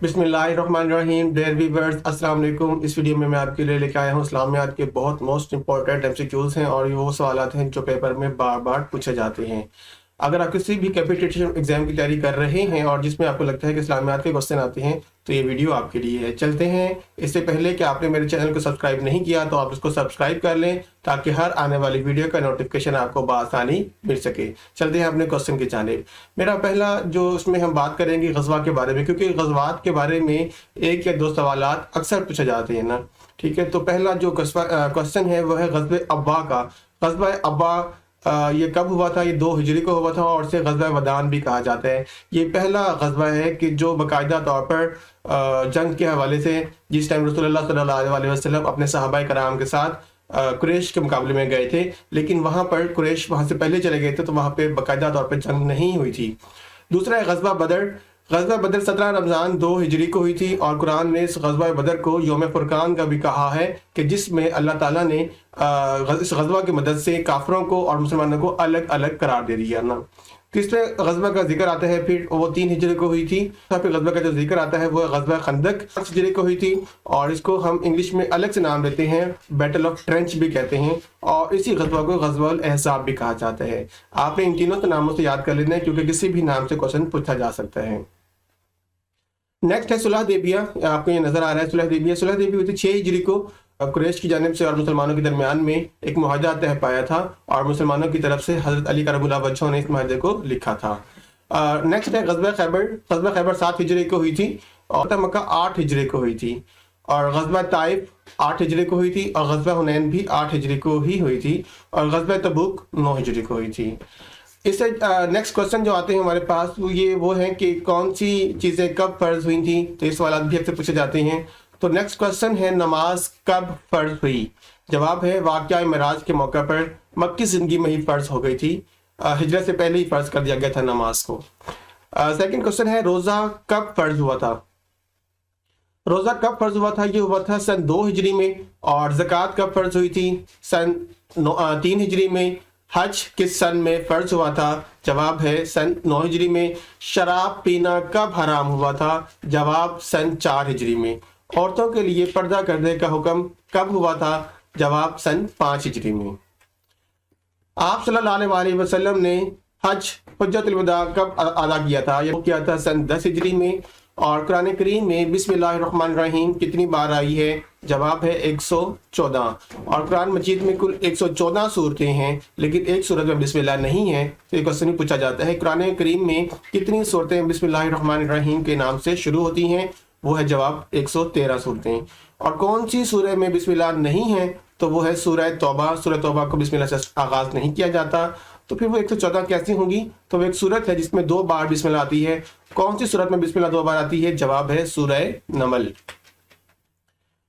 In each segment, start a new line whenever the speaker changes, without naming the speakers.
बिस्मिल्लाहिर्रहमानिर्रहीम dear viewers, अस्सलाम वालेकुम। इस वीडियो में मैं आपके लिए लेकर आया हूँ इस्लामियात के बहुत मोस्ट इंपॉर्टेंट एमसीक्यूज़ हैं और ये वो सवालात हैं जो पेपर में बार बार पूछे जाते हैं। अगर आप किसी भी कॉम्पिटिटिव एग्जाम की तैयारी कर रहे हैं और जिसमें आपको लगता है कि इस्लामियात के क्वेश्चन आते हैं तो ये वीडियो आपके लिए है। चलते हैं। इससे पहले कि आपने मेरे चैनल को सब्सक्राइब नहीं किया तो आप इसको सब्सक्राइब कर लें ताकि हर आने वाली वीडियो का नोटिफिकेशन आपको बआसानी मिल सके। चलते हैं अपने क्वेश्चन की जानिब। मेरा पहला जो उसमें हम बात करेंगे गज़वा के बारे में, क्योंकि गज़वात के बारे में एक या दो सवालात अक्सर पूछे जाते हैं ना। ठीक है, तो पहला जो क्वेश्चन है वो है ग़ज़वे अब्बा का। ग़ज़वा अब्बा ये कब हुआ था? ये 2 हिजरी को हुआ था और इसे ग़ज़वा वदान भी कहा जाता है। ये पहला ग़ज़वा है कि जो बाकायदा तौर पर जंग के हवाले से, जिस टाइम रसूलुल्लाह सल्लल्लाहु अलैहि वसल्लम अपने सहाबाए कराम के साथ कुरैश के मुकाबले में गए थे, लेकिन वहाँ पर कुरैश वहाँ से पहले चले गए थे तो वहाँ पे बाकायदा तौर पर जंग नहीं हुई थी। दूसरा है ग़ज़वा बदर। ग़ज़वा बदर 17 रमज़ान 2 हिजरी को हुई थी और कुरान ने इस ग़ज़वा बदर को यौम फ़ुरक़ान का भी कहा है कि जिसमें अल्लाह ताला ने इस ग़ज़वा की मदद से काफ़िरों को और मुसलमानों को अलग अलग करार दे दिया ना। तीसरे ग़ज़वा का जिक्र आता है, फिर वो 3 हिजरी को हुई थी। फिर ग़ज़वा का जो जिक्र आता है वो ग़ज़वा खंदक 5 हिजरी को हुई थी और इसको हम इंग्लिश में अलग से नाम देते हैं, बैटल ऑफ ट्रेंच भी कहते हैं, और इसी ग़ज़वा को ग़ज़वा अहज़ाब भी कहा जाता है। आपने इन तीनों के नामों से याद कर लेना है क्योंकि किसी भी नाम से क्वेश्चन पूछा जा सकता है। नेक्स्ट है सुलह देबिया। आपको ये नजर आ रहा है सुलह देबिया। सुलह देबिया हुई थी 6 हिजरी को। कुरैश की जानिब से और मुसलमानों के दरमियान में एक मुआहदा तय पाया था और मुसलमानों की तरफ से हज़रत अली करमुल्लाह वजह ने इस मुआहदे को लिखा था। नेक्स्ट है ग़ज़वा खैबर। ग़ज़वा खैबर 7 हिजरी को हुई थी और फतह मक्का 8 हिजरी को हुई थी और ग़ज़वा ताइफ 8 हिजरी को हुई थी और ग़ज़वा हुनैन भी 8 हिजरी को ही हुई थी और ग़ज़वा तबूक 9 हिजरी को हुई थी। इससे नेक्स्ट क्वेश्चन जो आते हैं हमारे पास वो है कि कौन सी चीज़ें कब फ़र्ज हुई थी, तो इस सवाल भी अक्सर पूछे जाते हैं। तो नेक्स्ट क्वेश्चन है नमाज कब फ़र्ज हुई? जवाब है वाक़या मेराज के मौका पर मक्की ज़िंदगी में ही फ़र्ज हो गई थी। हिजरत से पहले ही फ़र्ज कर दिया गया था नमाज को। सेकंड क्वेश्चन है रोज़ा कब फ़र्ज हुआ था? रोज़ा कब फ़र्ज हुआ था? ये हुआ था सन 2 हिजरी में। और ज़कात कब फ़र्ज हुई थी? सन 3 हिजरी में। हज किस सन में फ़र्ज हुआ था? जवाब है सन 9 हिजरी में। शराब पीना कब हराम हुआ था? जवाब सन 4 हिजरी में। औरतों के लिए पर्दा करने का हुक्म कब हुआ था? जवाब सन 5 हिजरी में। आप सल्लल्लाहु अलैहि वसल्लम ने हज्जतुल वदा कब अदा किया था? यह किया था सन 10 हिजरी में। और कुरान करीम में बिस्मिल्लाहिर्रहमानिर्रहीम कितनी बार आई है? जवाब है 114। और कुरान मजीद में कुल 114 सूरतें हैं, लेकिन एक सूरत में बिस्मिल्लाह नहीं है। तो एक क्वेश्चन पूछा जाता है कुरान करीम में कितनी सूरतें बिस्मिल्लाहिर्रहमानिर्रहीम के नाम से शुरू होती हैं? वो है जवाब 113 सूरतें। और कौन सी सूरह में बिस्मिल्लाह नहीं है? तो वो है सूरह तौबा। सूरह तौबा को बिस्मिल्लाह से आगाज़ नहीं किया जाता। तो फिर वो 114 कैसी होंगी? तो वो एक सूरत है जिसमें 2 बार बिस्मिल्लाह आती है। कौन सी सूरत में बिस्मिल्लाह 2 बार आती है? जवाब है सूरह नमल।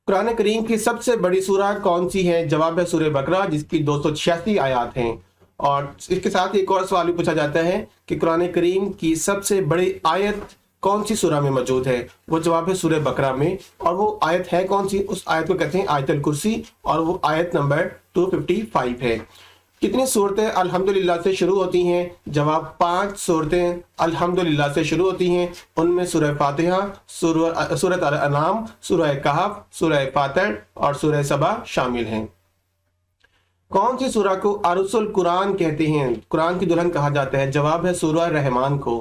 कुरान करीम की सबसे बड़ी सूरह कौन सी है? जवाब है सूरह बकरा, जिसकी 286 आयात हैं। और इसके साथ एक और सवाल भी पूछा जाता है कि कुरान करीम की सबसे बड़ी आयत कौन सी सूरह में मौजूद है? वो जवाब है सूरह बकरा में। और वो आयत है कौन सी? उस आयत को कहते हैं आयतुल कुर्सी और वो आयत नंबर 255 है। कितनी सूरतें अल्हम्दुलिल्लाह से शुरू होती हैं? जवाब 5 सूरतें अल्हम्दुलिल्लाह से शुरू होती हैं। उनमें सूरह फातिहा, सूरत अल-अनाम, सूरह कहफ, सूरह फातिर और सूरह सबा शामिल हैं। कौन सी सूरह को अरुसुल कुरान कहते हैं? कुरान की दुल्हन कहा जाता है। जवाब है सूरह रहमान को।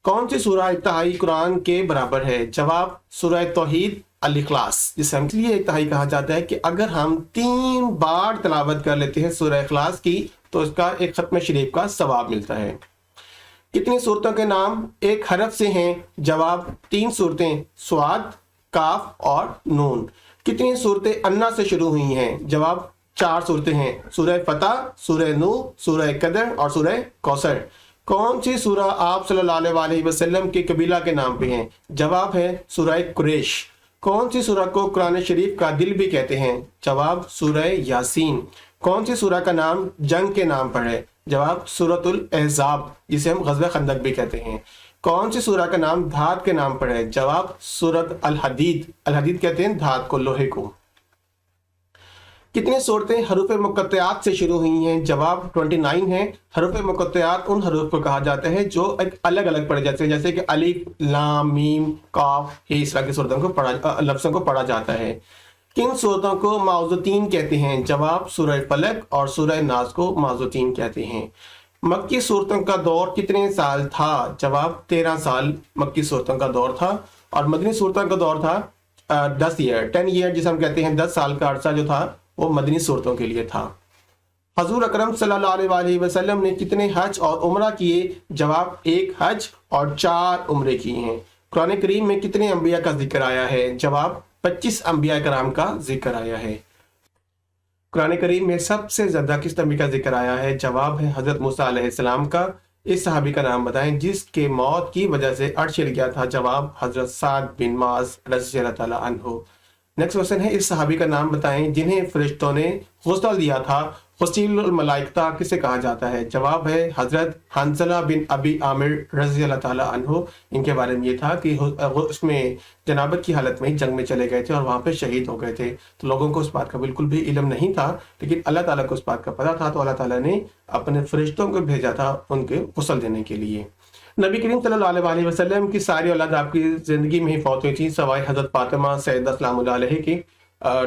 कौन सी सूरह इब्तिदाई कुरान के बराबर है? जवाब सूरह तौहीद अल-इखलास, जिसे हम इसलिए इब्तिदाई कहा जाता है कि अगर हम 3 बार तिलावत कर लेते हैं सूरह इखलास की तो इसका एक खत्म शरीफ का सवाब मिलता है। कितनी सूरतों के नाम एक हरफ से हैं? जवाब 3 सूरतें, स्वाद, काफ और नून। कितनी सूरतें अन्ना से शुरू हुई हैं? जवाब 4 सूरतें हैं, सूरह फतह, सूरह नूह, सूरह कदर और सूरह कौसर। कौन सी सूरह आप सल्लल्लाहु अलैहि वसल्लम के कबीला के नाम पे हैं? जवाब है सूरह कुरैश। कौन सी सूरह को कुरान शरीफ का दिल भी कहते हैं? जवाब सूरह यासीन। कौन सी सूरह का नाम जंग के नाम पर है? जवाब सूरतुल अहज़ाब, जिसे हम ग़ज़वा खंदक भी कहते हैं। कौन सी सूरह का नाम धात के नाम पर है? जवाब सूरत अल हदीद। अल हदीद कहते हैं धात को, लोहे को। कितनी सूरतें हरूफ मुक़त्तआत से शुरू हुई हैं? जवाब 29 है। हरूफ मुक़त्तआत उन हरूफ को कहा जाता है जो एक अलग अलग पढ़े जाते हैं, जैसे कि अलिफ, लाम, मीम, काफ, ये इस तरह की सूरतों को लफ्ज़ों को पढ़ा जाता है। किन सूरतों को माउज़ुतीन कहते हैं? जवाब सूरह फलक और सूरह नास को माउज़ुतीन कहते हैं। मक्की सूरतों का दौर कितने साल था? जवाब 13 साल मक्की सूरतों का दौर था। और मदनी सूरतों का दौर था 10 ईयर, जिसे हम कहते हैं 10 साल का अरसा जो था वो मदनी सूरतों के लिए था। हजूर अकरम सल्लल्लाहु अलैहि वसल्लम ने कितने हज और उम्रा किए? जवाब 1 हज और 4 उम्रे किए हैं। कुरान करीम में कितने अंबिया का जिक्र आया है? जवाब 25 अंबिया कराम का जिक्र आया है। कुरान करीम में सबसे ज़्यादा किस नबी का जिक्र आया है? जवाब है हज़रत मूसा अलैहिस्सलाम का। इस सहाबी का नाम बताएं जिसके मौत की वजह से अर्श हिल गया था। जवाब हज़रत साद बिन माज रज़ियल्लाहु तआला अन्हु। नेक्स्ट क्वेश्चन है, इस सहाबी का नाम बताएं जिन्हें फरिश्तों ने गुस्ल दिया था। गुस्लुल मलाइका किसे कहा जाता है? जवाब है हज़रत हंज़ला बिन अबी आमिर रज़ियल्लाहु तआला अन्हु। इनके बारे में ये था कि उसमें जनाबत की हालत में जंग में चले गए थे और वहाँ पे शहीद हो गए थे। तो लोगों को उस बात का बिल्कुल भी इल्म नहीं था, लेकिन अल्लाह ताला को उस बात का पता था, तो अल्लाह ताला ने अपने फरिश्तों को भेजा था उनके गुस्ल देने के लिए। नबी करीम सल्लल्लाहु अलैहि वसल्लम की सारी औलाद आपकी ज़िंदगी में ही फौत हुई थी सवाए हज़रत फातिमा सैयदा सलामुल्लाह अलैहा की।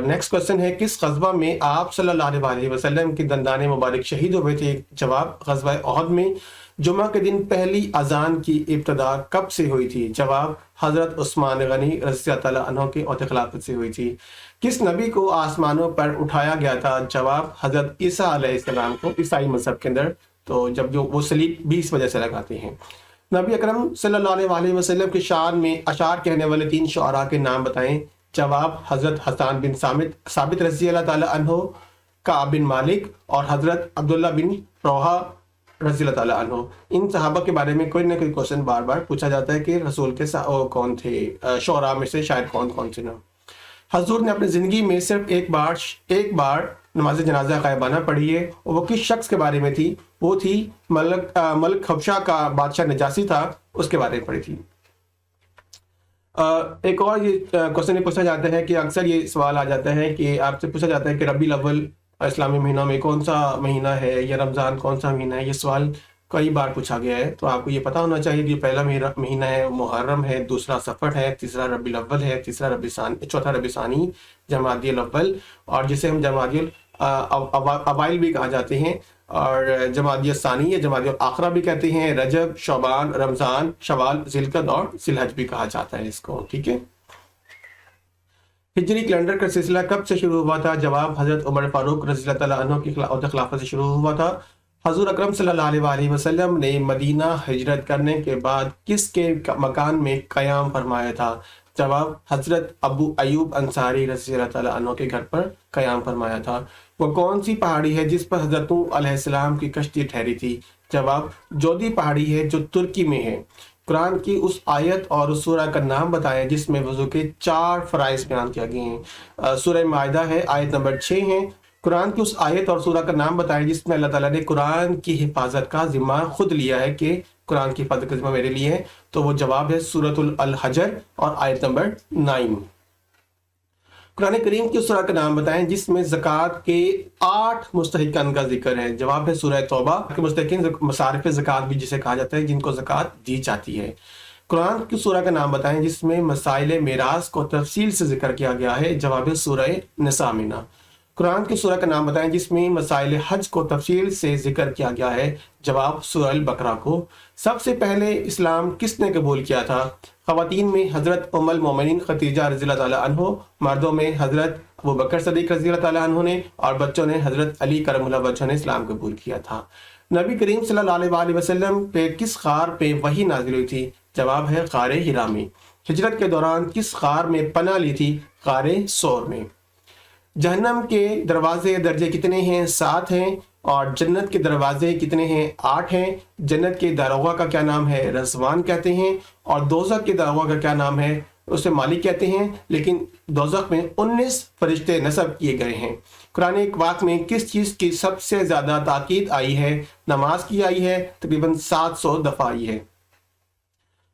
नेक्स्ट क्वेश्चन है, किस ग़ज़वा में आप सल्लल्लाहु अलैहि वसल्लम की दंदाने मुबारक शहीद हुए थे? जवाब ग़ज़वा उहद में। जुमा के दिन पहली अजान की इब्तिदा कब से हुई थी? जवाब हज़रत उस्मान गनी रज़ियल्लाहु तआला अन्हु के औहद खिलाफत से हुई थी। किस नबी को आसमानों पर उठाया गया था? जवाब हज़रत ईसा अलैहिस्सलाम को, ईसाई मज़हब के अंदर। तो जब जो वो सलीब भी इस वजह से लगाते हैं। नबी अकरम सल्लल्लाहु अलैहि वसल्लम की शान में अशार कहने वाले 3 शुअरा के नाम बताएं। जवाब हज़रत हसन बिन साबित रज़ियल्लाहु तआला अन्हु, काब बिन मालिक और हज़रत अब्दुल्ला बिन रौहा रज़ियल्लाहु तआला अन्हु। इन सहाबा के बारे में कोई ना कोई क्वेश्चन बार बार पूछा जाता है कि रसूल के कौन थे, शुअरा में से शायद कौन कौन से ना। हजूर ने अपनी ज़िंदगी में सिर्फ एक बार नमाज जनाजा गायबाना पढ़ी है, और वो किस शख्स के बारे में थी? वो थी मलक हबशा का बादशाह नजासी था, उसके बारे में पढ़ी थी। एक और ये क्वेश्चन पूछा जाता है कि अक्सर ये सवाल आ जाता है कि आपसे पूछा जाता है कि रबीउल अव्वल इस्लामी महीनों में कौन सा महीना है, या रमज़ान कौन सा महीना है। ये सवाल कई बार पूछा गया है, तो आपको ये पता होना चाहिए कि पहला महीना है मुहर्रम है, दूसरा सफ़र है, तीसरा रबीउल अव्वल है, चौथा रबी सानी, जमादियुल अव्वल, और जिसे हम जमादियुल अवाइल भी कहा जाते हैं, और जमादियुल सानी या जमादियुल आखिरा भी कहते हैं। रजब, शबान, रमज़ान, शवाल, ज़िलक़द और ज़िलहज भी कहा जाता है इसको। ठीक है। हिजरी कैलेंडर का सिलसिला कब से शुरू हुआ था? जवाब हज़रत उमर फारूक रज़ियल्लाहु तआला अन्हु की खिलाफत से शुरू हुआ था। हजूर अकरम सल्लल्लाहु अलैहि वसल्लम ने मदीना हिजरत करने के बाद किसके मकान में क़याम फरमाया था? जवाब हज़रत अबू अयूब अंसारी रज़ियल्लाहु तआला अन्हु के घर पर क़याम फरमाया था। वो कौन सी पहाड़ी है जिस पर हज़रत नूह अलैहिस्सलाम की कश्ती ठहरी थी? जवाब जोदी पहाड़ी है जो तुर्की में है। कुरान की उस आयत और उस सूरह का नाम बताएं जिसमें वज़ू के 4 फ़राइज़ बयान किया गए हैं। सूरह माइदा है, आयत नंबर 6 है। कुरान की उस आयत और सूरह का नाम बताएं जिसमें अल्लाह ताला ने कुरान की हिफाजत का जिम्मा खुद लिया है कि कुरान की हिफाजत का जिम्मा मेरे लिए है। तो वो जवाब है सूरतुल अल हजर और आयत नंबर 9। कुरान करीम की उस सूरह का नाम बताएं जिसमें ज़कात के 8 मुस्तहिक़ान का जिक्र है। जवाब है सूरह तौबा के मुस्तहिक़ीन, मसारिफ़ ज़कात भी जिसे कहा जाता है, जिनको ज़कात दी जाती है। कुरान की सूरह का नाम बताएं जिसमें मसाइल मिरास को तफसील से जिक्र किया गया है। जवाब है सूरह निसा मिना। कुरान की सूरह का नाम बताएं जिसमें मसाइल हज को तफसील से जिक्र किया गया है। जवाब सूरह अल बकरा को। सबसे पहले इस्लाम किसने कबूल किया था? ख़वातीन में हज़रत उम्मुल मोमिनीन खदीजा रज़ियल्लाहु तआला अन्हा, मर्दों में हज़रत अबू बकर सदीक़ रज़ियल्लाहु तआला अन्हु ने, और बच्चों ने हज़रत अली करमुल्लाह वजह ने इस्लाम कबूल किया था। नबी करीम सल्लल्लाहु अलैहि वसल्लम पे किस ग़ार पे वही नाज़िल हुई थी? जवाब है ग़ारे हिरा में। हिजरत के दौरान किस ग़ार में पनाह ली थी? ग़ारे सौर में। जहन्नम के दरवाजे दर्जे कितने हैं? 7 हैं। और जन्नत के दरवाजे कितने हैं? 8 हैं। जन्नत के दारोगा का क्या नाम है? रज़वान कहते हैं। और दोज़ख के दारोगा का क्या नाम है? उसे मालिक कहते हैं। लेकिन दोज़ख में 19 फरिश्ते नस्ब किए गए हैं। कुरान पाक में किस चीज़ की सबसे ज़्यादा ताकीद आई है? नमाज की आई है, तकरीबन 700 दफ़ा आई है।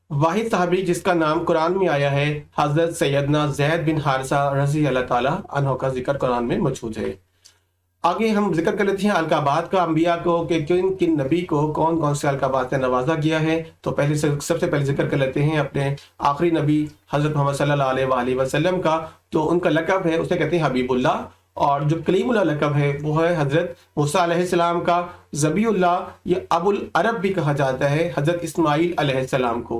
वाहिद सहाबी जिसका नाम कुरान में आया है हज़रत सैयदना ज़ैद बिन हारिसा रज़ियल्लाहु तआला अन्हु का जिक्र कुरान में मौजूद है। आगे हम जिक्र कर लेते हैं अलकाबात का, अंबिया को कि किन किन नबी को कौन कौन से अलकाबात से नवाजा गया है। तो पहले से सबसे पहले जिक्र कर लेते हैं अपने आखिरी नबी हज़रत मोहम्मद सल्लल्लाहु अलैहि वसल्लम का। तो उनका लक़ब है, उसे कहते हैं हबीबुल्लाह, और जो कलीमुल्लाह लक़ब है वो है हज़रत मूसा अलैहिस्सलाम का। ज़बीउल्लाह या अबुल अरब भी कहा जाता है हज़रत इस्माईल अलैहिस्सलाम को।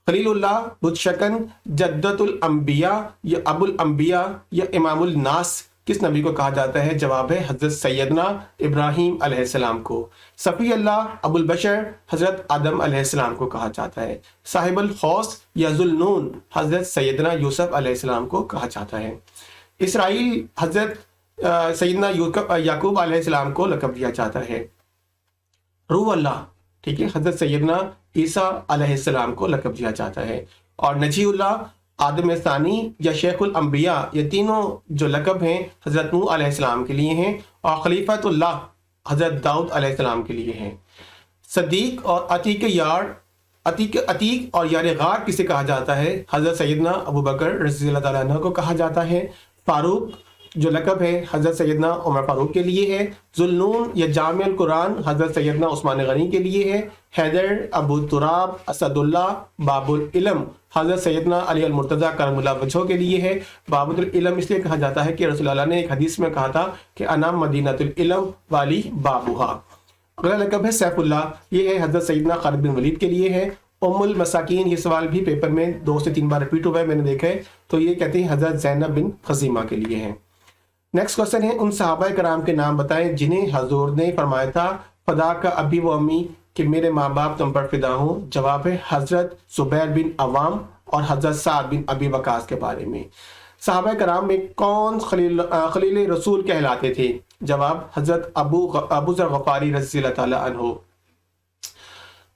खलीलुल्लाह, बुतशकन, जद्दतुल अंबिया या अबुल अंबिया या इमामुल नास किस नबी को कहा जाता है? जवाब है हज़रत सैयदना इब्राहीम अलैहिस्सलाम को। सफ़ी अल्लाह, अबुल बशर, हज़रत आदम अलैहिस्सलाम को कहा जाता है। साहिबुल हौस या ज़ुल्नून, हज़रत सैयदना यूसुफ अलैहिस्सलाम को कहा जाता है। इसराइल, हज़रत सैयदना याकूब अलैहिस्सलाम को लक़ब दिया जाता है। रूह अल्लाह, ठीक है, हज़रत सैयदना ईसा अलैहिस्सलाम को लक़ब दिया जाता है। और नजीउल्लाह, आदम सानी या शेखुल अंबिया, ये तीनों जो लक़ब हैं हज़रत नूह अलैहिस्सलाम के लिए हैं। और खलीफतुल्लाह हज़रत दाऊद अलैहिस्सलाम के लिए हैं। सदीक और अतीक और यार गार किसे कहा जाता है? हज़रत सैयदना अबू बकर रज़ियल्लाहु ताला अन्हु को कहा जाता है। फारूक जो लक़ब है हज़रत सैयदना उमर फारूक के लिए है। ज़ुल्नून या जामिअल कुरान हज़रत सैयदना उस्मान गनी के लिए है। हैदर, अबू तुराब, असदुल्लाह, बाबुल इल्म हज़रत सैयदना अली अल मुर्तज़ा करमुल्लाह वजह के लिए है। बाबुल इल्म इसलिए कहा जाता है कि रसूलुल्लाह ने एक हदीस में कहा था कि अना मदीनतुल इल्म वाली बाबुहा। अगला लक़ब है सैफुल्लाह, ये है हज़रत सैयदना खालिद बिन वलीद के लिए है। उम्मुल मसाकीन, ये सवाल भी पेपर में 2 से 3 बार रिपीट हुआ है, मैंने देखा है। तो ये कहते हैं हज़रत ज़ैनब बिन खज़ीमा के लिए है। नेक्स्ट क्वेश्चन है, उन सहाबाए कराम के नाम बताएं जिन्हें हजूर ने फरमाया था फदा का अबी व अम्मी, कि मेरे माँ बाप तुम पर फिदा हूँ। जवाब है हज़रत ज़ुबैर बिन अवाम और हज़रत साद बिन अबी वकास के बारे में। सहाबाए कराम में कौन खलील रसूल कहलाते थे? जवाब हज़रत अबू ज़र गफ़ारी रज़ियल्लाहु ताला अन्हु।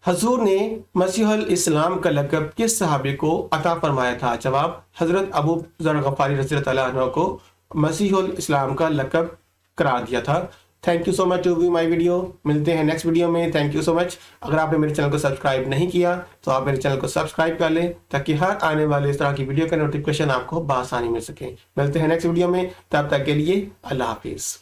हजूर ने मसीहुल इस्लाम का लक़ब किस सहाबी को अता फरमाया था? जवाब हज़रत अबू ज़र गफ़ारी रज़ियल्लाहु ताला अन्हु को मसीहुल इस्लाम का लक़ब करार दिया था। Thank you so much to view my video. मिलते हैं नेक्स्ट वीडियो में। Thank you so much. अगर आपने मेरे चैनल को सब्सक्राइब नहीं किया तो आप मेरे चैनल को सब्सक्राइब कर लें, ताकि हर आने वाले इस तरह की वीडियो का नोटिफिकेशन आपको बआसानी मिल सके। मिलते हैं नेक्स्ट वीडियो में, तब तक के लिए अल्लाह हाफिज़।